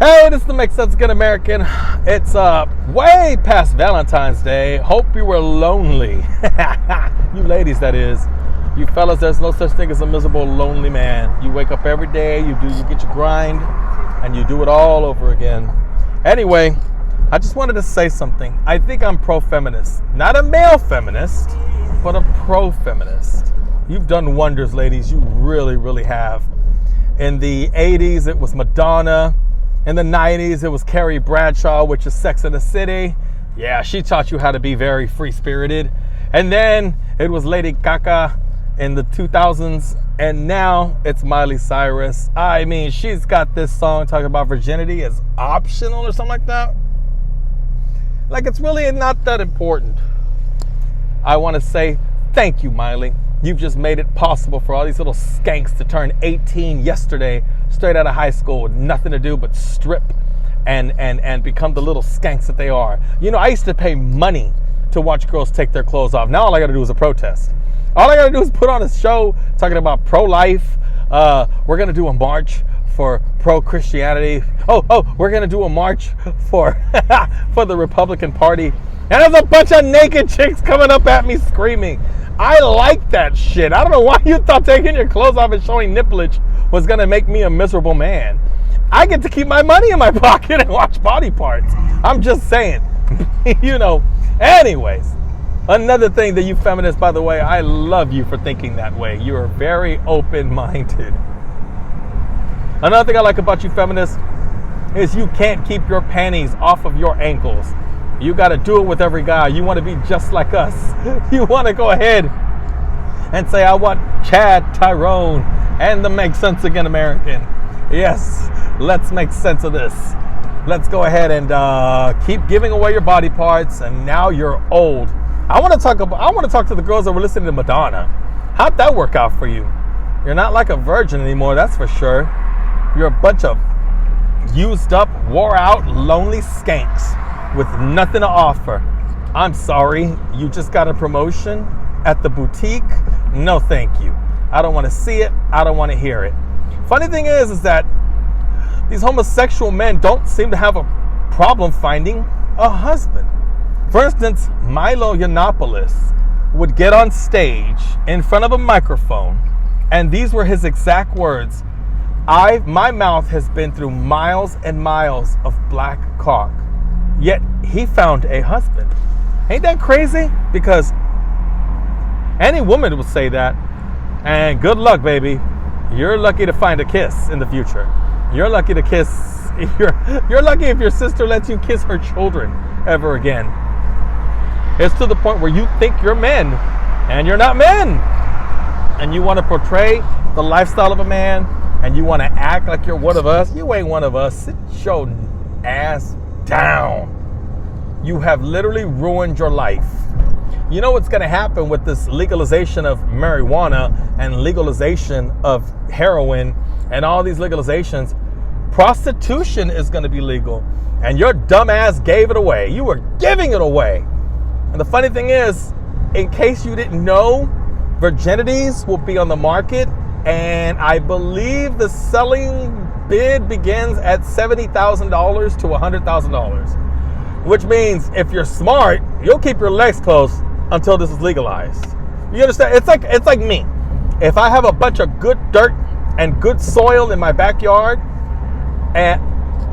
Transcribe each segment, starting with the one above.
Hey, this is the Make Sense Good American. It's way past Valentine's Day. Hope you were lonely. You ladies, that is. You fellas, there's no such thing as a miserable, lonely man. You wake up every day, you get your grind, and you do it all over again. Anyway, I just wanted to say something. I think I'm pro-feminist. Not a male feminist, but a pro-feminist. You've done wonders, ladies. You really, really have. In the 80s, it was Madonna. In the 90s, it was Carrie Bradshaw, which is Sex and the City. Yeah, she taught you how to be very free-spirited. And then it was Lady Gaga in the 2000s. And now it's Miley Cyrus. I mean, she's got this song talking about virginity as optional or something like that. Like, it's really not that important. I want to say thank you, Miley. You've just made it possible for all these little skanks to turn 18 yesterday, straight out of high school, with nothing to do but strip and become the little skanks that they are. You know, I used to pay money to watch girls take their clothes off. Now all I got to do is a protest. All I got to do is put on a show talking about pro-life. We're going to do a march for pro-Christianity. Oh, we're going to do a march for for the Republican Party. And there's a bunch of naked chicks coming up at me screaming. I like that shit. I don't know why you thought taking your clothes off and showing nipplage was going to make me a miserable man. I get to keep my money in my pocket and watch body parts. I'm just saying. You know. Anyways, another thing that you feminists, by the way, I love you for thinking that way. You are very open-minded. Another thing I like about you feminists is you can't keep your panties off of your ankles. You got to do it with every guy. You want to be just like us. You want to go ahead and say, I want Chad, Tyrone, and the Make Sense Again American. Yes, let's make sense of this. Let's go ahead and keep giving away your body parts. And now you're old. I want to talk to the girls that were listening to Madonna. How'd that work out for you? You're not like a virgin anymore, that's for sure. You're a bunch of used up, wore out, lonely skanks with nothing to offer. I'm sorry, you just got a promotion at the boutique? No, thank you. I don't want to see it. I don't want to hear it. Funny thing is that these homosexual men don't seem to have a problem finding a husband. For instance, Milo Yiannopoulos would get on stage in front of a microphone, and these were his exact words. My mouth has been through miles and miles of black cock. Yet he found a husband. Ain't that crazy? Because any woman would say that. And good luck, baby. You're lucky to find a kiss in the future. You're lucky to kiss. You're lucky if your sister lets you kiss her children ever again. It's to the point where you think you're men and you're not men. And you want to portray the lifestyle of a man and you want to act like you're one of us. You ain't one of us. Sit your ass down. You have literally ruined your life. You know what's going to happen with this legalization of marijuana and legalization of heroin and all these legalizations? Prostitution is going to be legal. And your dumbass gave it away. You were giving it away. And the funny thing is, in case you didn't know, virginities will be on the market. And I believe the selling bid begins at $70,000 to $100,000, which means if you're smart, you'll keep your legs closed until this is legalized. You understand? It's like me. If I have a bunch of good dirt and good soil in my backyard, and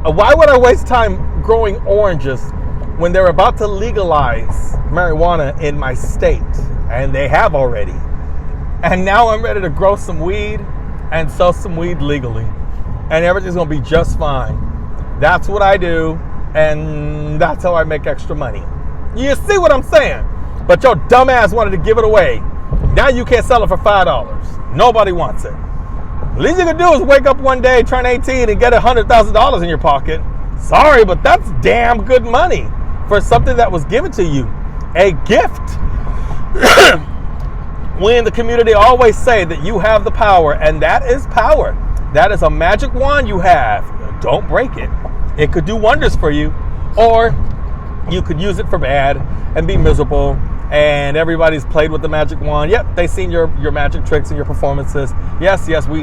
why would I waste time growing oranges when they're about to legalize marijuana in my state? And they have already. And now I'm ready to grow some weed and sell some weed legally. And everything's going to be just fine. That's what I do. And that's how I make extra money. You see what I'm saying? But your dumbass wanted to give it away. Now you can't sell it for $5. Nobody wants it. The least you can do is wake up one day, turn 18, and get $100,000 in your pocket. Sorry, but that's damn good money for something that was given to you. A gift. We in the community always say that you have the power, and that is power. That is a magic wand you have. Don't break it. It could do wonders for you, or you could use it for bad and be miserable, and everybody's played with the magic wand. Yep, they seen your magic tricks and your performances. Yes, we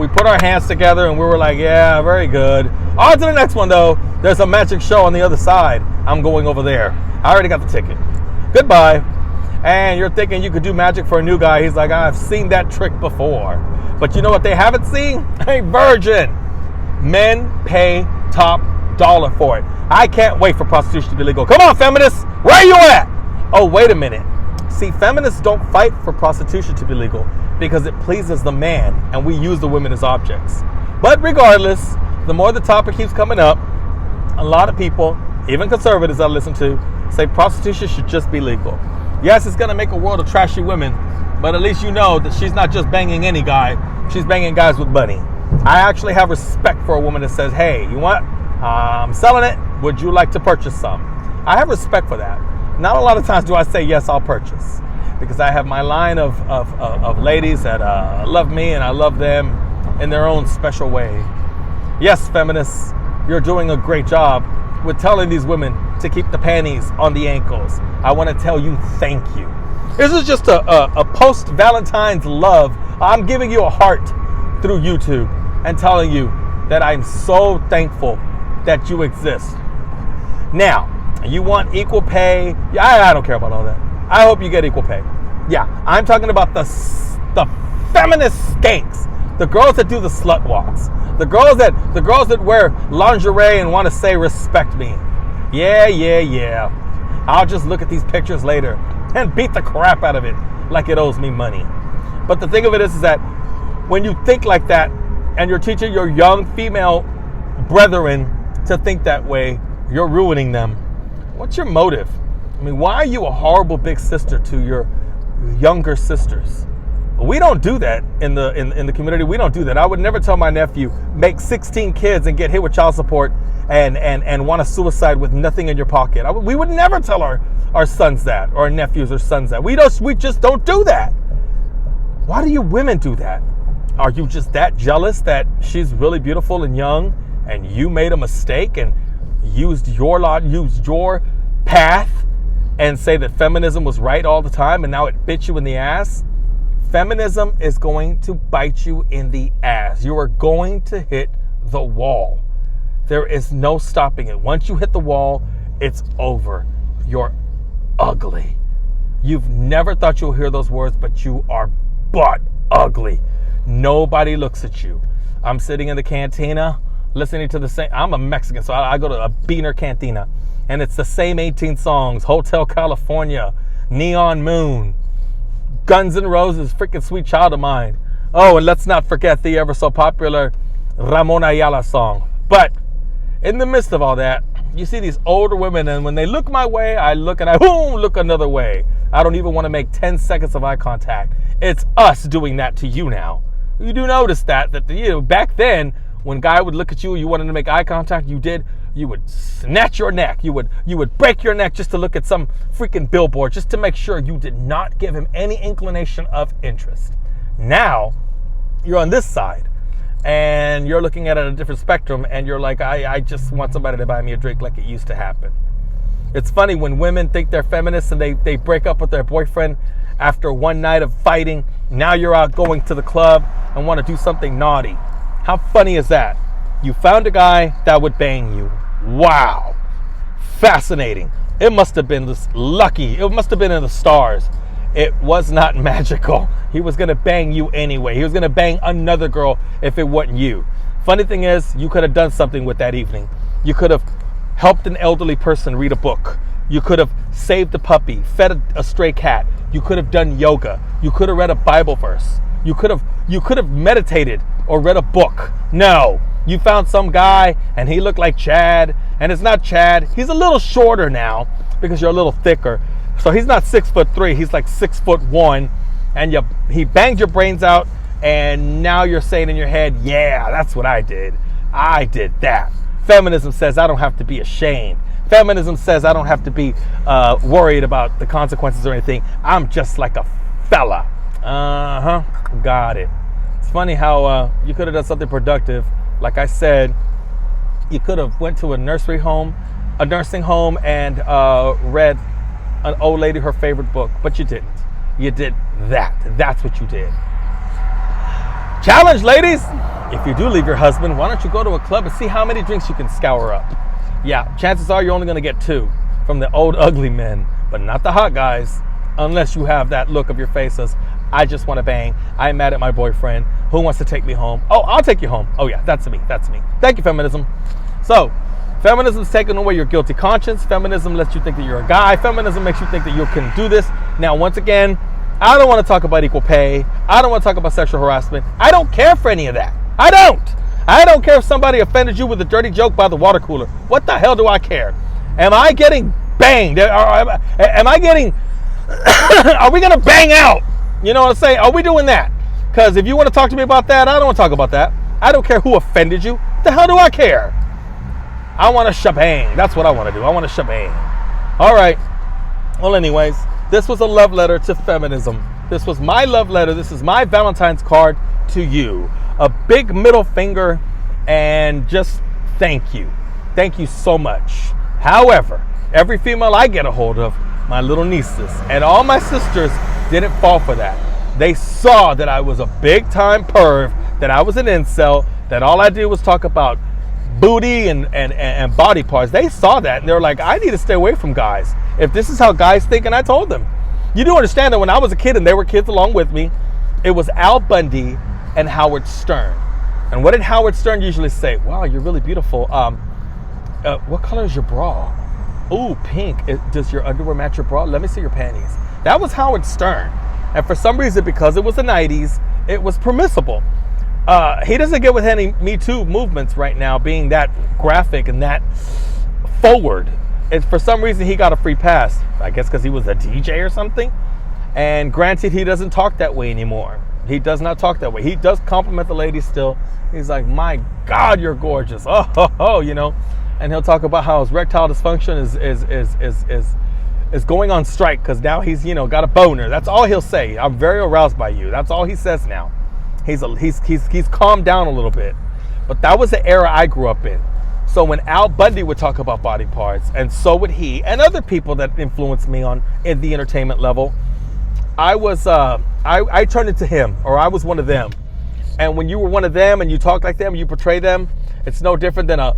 put our hands together and we were like, yeah, very good. On to the next one, though. There's a magic show on the other side. I'm going over there. I already got the ticket. Goodbye. And you're thinking you could do magic for a new guy. He's like, I've seen that trick before. But you know what they haven't seen? A virgin. Men pay top dollar for it. I can't wait for prostitution to be legal. Come on, feminists. Where are you at? Oh, wait a minute. See, feminists don't fight for prostitution to be legal because it pleases the man and we use the women as objects. But regardless, the more the topic keeps coming up, a lot of people, even conservatives I listen to, say prostitution should just be legal. Yes, it's going to make a world of trashy women, but at least you know that she's not just banging any guy. She's banging guys with money. I actually have respect for a woman that says, hey, you want? I'm selling it. Would you like to purchase some? I have respect for that. Not a lot of times do I say, yes, I'll purchase. Because I have my line of ladies that love me and I love them in their own special way. Yes, feminists, you're doing a great job with telling these women to keep the panties on the ankles. I want to tell you thank you. This is just a post-Valentine's love. I'm giving you a heart through YouTube and telling you that I'm so thankful that you exist. Now, you want equal pay? Yeah, I don't care about all that. I hope you get equal pay. Yeah, I'm talking about the feminist skanks, the girls that do the slut walks, the girls that wear lingerie and want to say respect me. Yeah. I'll just look at these pictures later and beat the crap out of it like it owes me money. But the thing of it is that when you think like that and you're teaching your young female brethren to think that way, you're ruining them. What's your motive? I mean, why are you a horrible big sister to your younger sisters? We don't do that in the community. We don't do that. I would never tell my nephew, make 16 kids and get hit with child support and want to suicide with nothing in your pocket. We would never tell our sons that, or our nephews or sons that. We just don't do that. Why do you women do that? Are you just that jealous that she's really beautiful and young and you made a mistake and used your path and say that feminism was right all the time and now it bit you in the ass? Feminism is going to bite you in the ass. You are going to hit the wall. There is no stopping it. Once you hit the wall, it's over. You're ugly. You've never thought you'll hear those words, but you are butt ugly. Nobody looks at you. I'm sitting in the cantina listening to the same. I'm a Mexican, so I go to a Beaner cantina, and it's the same 18 songs. Hotel California, Neon Moon, Guns N' Roses, freaking Sweet Child of Mine. Oh, and let's not forget the ever so popular Ramon Ayala song. But in the midst of all that, you see these older women, and when they look my way, I look and I look another way. I don't even want to make 10 seconds of eye contact. It's us doing that to you now. You do notice that back then, when a guy would look at you, you wanted to make eye contact, you would snatch your neck. You would break your neck just to look at some freaking billboard, just to make sure you did not give him any inclination of interest. Now, you're on this side, and you're looking at it at a different spectrum, and you're like, I just want somebody to buy me a drink like it used to happen. It's funny when women think they're feminists and they break up with their boyfriend after one night of fighting. Now you're out going to the club and want to do something naughty. How funny is that? You found a guy that would bang you. Wow. Fascinating. It must have been this lucky. It must have been in the stars. It was not magical. He was going to bang you anyway. He was going to bang another girl if it wasn't you. Funny thing is, you could have done something with that evening. You could have helped an elderly person read a book. You could have saved a puppy, fed a stray cat. You could have done yoga. You could have read a Bible verse. You could have meditated or read a book. No, you found some guy and he looked like Chad, and it's not Chad. He's a little shorter now because you're a little thicker. So he's not 6'3", he's like 6'1", and he banged your brains out, and now you're saying in your head, yeah, that's what I did. I did that. Feminism says I don't have to be ashamed. Feminism says I don't have to be worried about the consequences or anything. I'm just like a fella. Got it. It's funny how you could have done something productive. Like I said, you could have went to a nursing home, and read an old lady her favorite book, but you didn't. You did that. That's what you did. Challenge, ladies. if you do leave your husband, why don't you go to a club and see how many drinks you can scour up? Yeah, chances are you're only going to get 2 from the old ugly men, but not the hot guys, unless you have that look of your face as, I just want to bang. I'm mad at my boyfriend. Who wants to take me home? Oh, I'll take you home. Oh yeah, that's me. Thank you, feminism. So, feminism is taking away your guilty conscience. Feminism lets you think that you're a guy. Feminism makes you think that you can do this. Now, once again, I don't want to talk about equal pay. I don't want to talk about sexual harassment. I don't care for any of that. I don't care if somebody offended you with a dirty joke by the water cooler. What the hell do I care? Am I getting banged? Am I getting... Are we going to bang out? You know what I'm saying? Are we doing that? Because if you want to talk to me about that, I don't want to talk about that. I don't care who offended you. The hell do I care? I want to shebang. That's what I want to do. I want to shebang. All right. Well, anyways, this was a love letter to feminism. This was my love letter. This is my Valentine's card to you. A big middle finger and just thank you. Thank you so much. However, every female I get a hold of, my little nieces and all my sisters, didn't fall for that. They saw that I was a big time perv, that I was an incel, that all I did was talk about booty and body parts. They saw that and they're like, I need to stay away from guys. If this is how guys think, and I told them. You do understand that when I was a kid and they were kids along with me, it was Al Bundy and Howard Stern. And what did Howard Stern usually say? Wow, you're really beautiful. What color is your bra? Ooh, pink. Does your underwear match your bra? Let me see your panties. That was Howard Stern. And for some reason, because it was the 90s, it was permissible. He doesn't get with any Me Too movements right now, being that graphic and that forward. And for some reason, he got a free pass. I guess because he was a DJ or something. And granted, he doesn't talk that way anymore. He does not talk that way. He does compliment the ladies still. He's like, my God, you're gorgeous. Oh, you know. And he'll talk about how his erectile dysfunction is going on strike because now he's, you know, got a boner. That's all he'll say. I'm very aroused by you. That's all he says now. He's calmed down a little bit. But that was the era I grew up in. So when Al Bundy would talk about body parts, and so would he, and other people that influenced me in the entertainment level, I turned into him, or I was one of them. And when you were one of them and you talk like them, you portray them, it's no different than a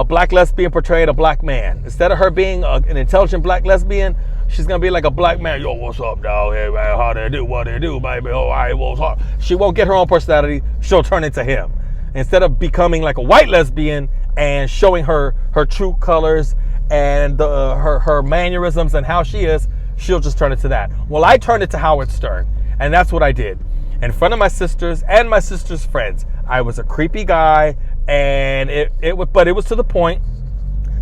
black lesbian portraying a black man. Instead of her being an intelligent black lesbian, she's gonna be like a black man. Yo, what's up, dog? Hey, man, how they do? What they do, baby? Oh, I what's up? She won't get her own personality. She'll turn into him. Instead of becoming like a white lesbian and showing her true colors and her mannerisms and how she is, she'll just turn into that. Well, I turned it to Howard Stern, and that's what I did. In front of my sisters and my sisters' friends, I was a creepy guy, and it was to the point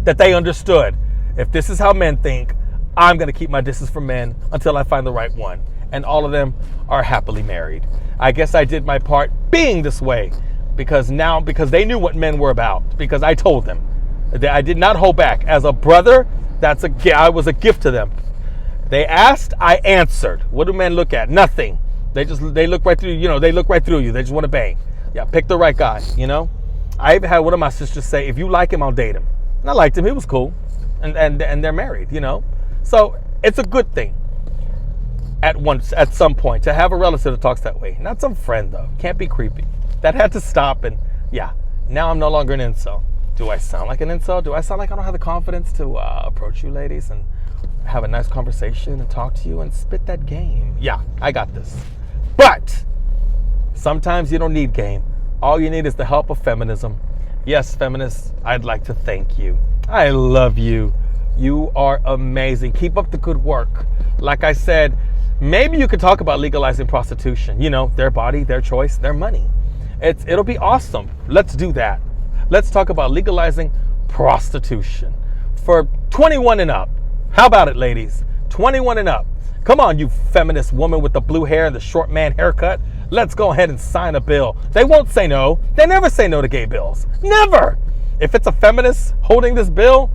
that they understood. If this is how men think, I'm going to keep my distance from men until I find the right one. And all of them are happily married. I guess I did my part being this way because they knew what men were about, because I told them. I did not hold back. As a brother, I was a gift to them. They asked, I answered. What do men look at? Nothing. They look right through, they look right through you. They just want to bang. Yeah, pick the right guy, I even had one of my sisters say, if you like him, I'll date him. And I liked him. He was cool. And they're married, So it's a good thing at some point to have a relative that talks that way. Not some friend, though. Can't be creepy. That had to stop. And yeah, now I'm no longer an incel. Do I sound like an incel? Do I sound like I don't have the confidence to approach you ladies and have a nice conversation and talk to you and spit that game? Yeah, I got this. But sometimes you don't need game. All you need is the help of feminism. Yes, feminists, I'd like to thank you. I love you. You are amazing. Keep up the good work. Like I said, maybe you could talk about legalizing prostitution. Their body, their choice, their money. It'll be awesome. Let's do that. Let's talk about legalizing prostitution for 21 and up. How about it, ladies? 21 and up. Come on, you feminist woman with the blue hair and the short man haircut. Let's go ahead and sign a bill. They won't say no. They never say no to gay bills. Never. If it's a feminist holding this bill,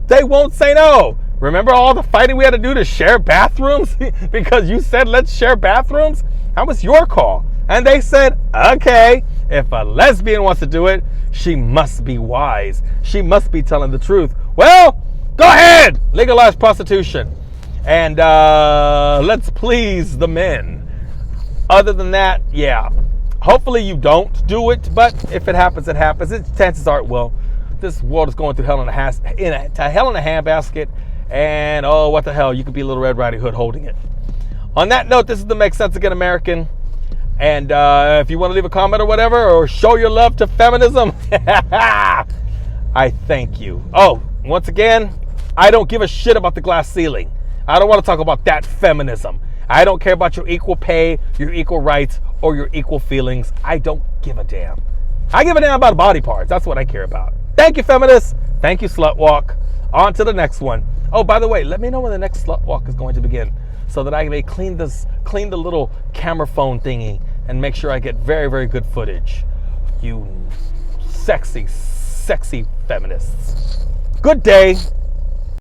they won't say no. Remember all the fighting we had to do to share bathrooms? Because you said, let's share bathrooms? That was your call. And they said, okay, if a lesbian wants to do it, she must be wise. She must be telling the truth. Well, go ahead, legalize prostitution. And let's please the men. Other than that, yeah, Hopefully you don't do it, but if it happens, it happens. Chances are it will. This world is going through hell in a handbasket, and oh, what the hell, you could be a Little Red Riding Hood holding it. On that note, this is the Make Sense Again American, and if you want to leave a comment or whatever, or show your love to feminism, I thank you. Oh, once again, I don't give a shit about the glass ceiling. I don't want to talk about that feminism. I don't care about your equal pay, your equal rights, or your equal feelings. I don't give a damn. I give a damn about body parts. That's what I care about. Thank you, feminists. Thank you, Slut Walk. On to the next one. Oh, by the way, let me know when the next Slut Walk is going to begin so that I may clean the little camera phone thingy and make sure I get very, very good footage. You sexy, sexy feminists. Good day.